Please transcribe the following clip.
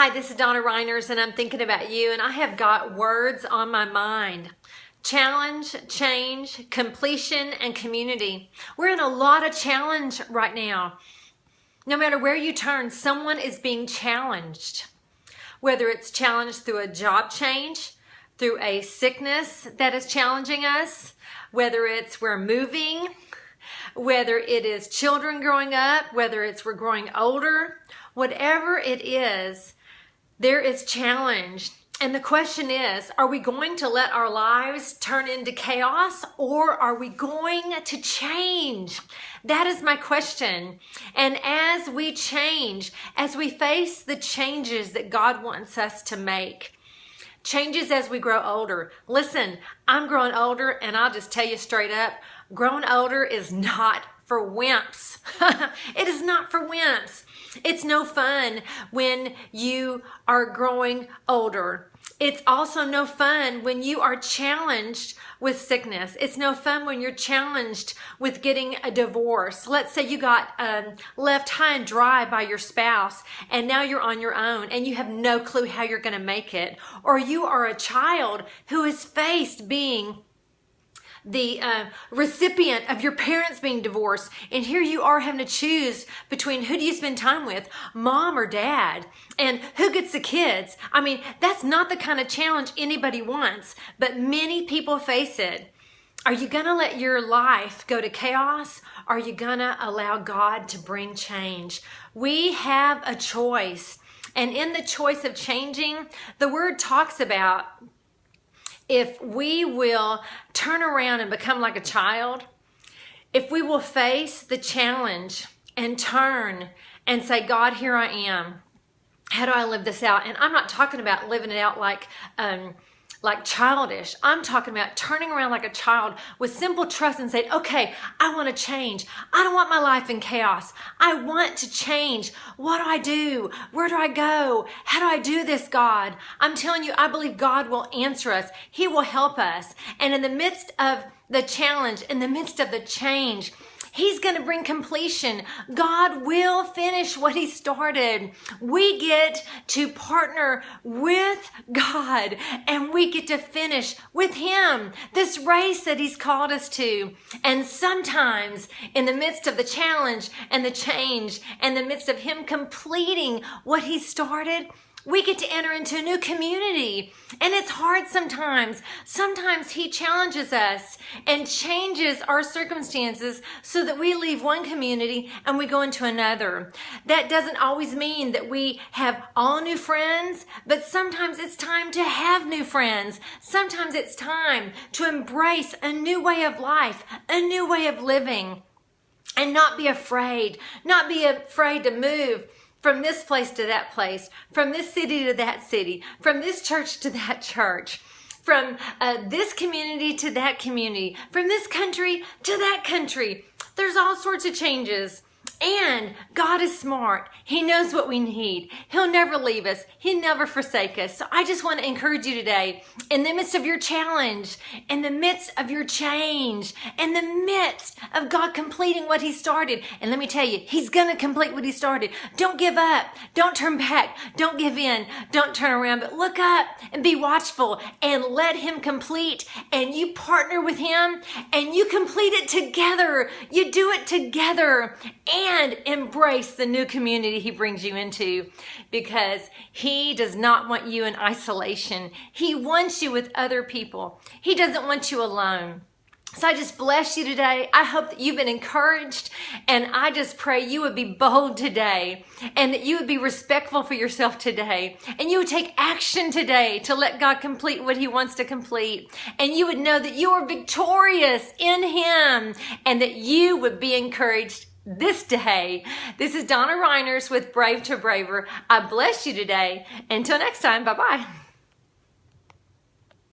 Hi, this is Donna Reiners, and I'm thinking about you, and I have got words on my mind. Challenge, change, completion, and community. We're in a lot of challenge right now. No matter where you turn, someone is being challenged. Whether it's challenged through a job change, through a sickness that is challenging us, whether it's we're moving, whether it is children growing up, whether it's we're growing older, whatever it is, there is challenge. And the question is, are we going to let our lives turn into chaos, or are we going to change? That is my question. And as we change, as we face the changes that God wants us to make, changes as we grow older. Listen, I'm growing older, and I'll just tell you straight up, growing older is not for wimps. It is not for wimps. It's no fun when you are growing older. It's also no fun when you are challenged with sickness. It's no fun when you're challenged with getting a divorce. Let's say you got left high and dry by your spouse, and now you're on your own and you have no clue how you're going to make it. Or you are a child who is faced being the recipient of your parents being divorced, and here you are having to choose between who do you spend time with, mom or dad, and who gets the kids. I mean, that's not the kind of challenge anybody wants, but many people face it. Are you going to let your life go to chaos? Or are you going to allow God to bring change? We have a choice, and in the choice of changing, the word talks about if we will turn around and become like a child, if we will face the challenge and turn and say, God, here I am. How do I live this out? And I'm not talking about living it out like childish. I'm talking about turning around like a child with simple trust and saying, okay, I want to change. I don't want my life in chaos. I want to change. What do I do? Where do I go? How do I do this, God? I'm telling you, I believe God will answer us. He will help us. And in the midst of the challenge, in the midst of the change, He's going to bring completion. God will finish what He started. We get to partner with God, and we get to finish with Him this race that He's called us to. And sometimes in the midst of the challenge and the change, and the midst of Him completing what He started, we get to enter into a new community. And it's hard sometimes. Sometimes He challenges us and changes our circumstances so that we leave one community and we go into another. That doesn't always mean that we have all new friends, but sometimes it's time to have new friends. Sometimes it's time to embrace a new way of life, a new way of living, and not be afraid to move from this place to that place, from this city to that city, from this church to that church, from this community to that community, from this country to that country. There's all sorts of changes. And God is smart. He knows what we need. He'll never leave us. He'll never forsake us. So I just want to encourage you today, in the midst of your challenge, in the midst of your change, in the midst of God completing what He started. And let me tell you, He's going to complete what He started. Don't give up. Don't turn back. Don't give in. Don't turn around, but look up and be watchful and let Him complete. And you partner with Him and you complete it together. You do it together. And embrace the new community He brings you into, because He does not want you in isolation. He wants you with other people. He doesn't want you alone. So I just bless you today. I hope that you've been encouraged, and I just pray you would be bold today, and that you would be respectful for yourself today, and you would take action today to let God complete what He wants to complete, and you would know that you are victorious in Him, and that you would be encouraged this day. This is Donna Reiners with Brave to Braver. I bless you today. Until next time, bye-bye.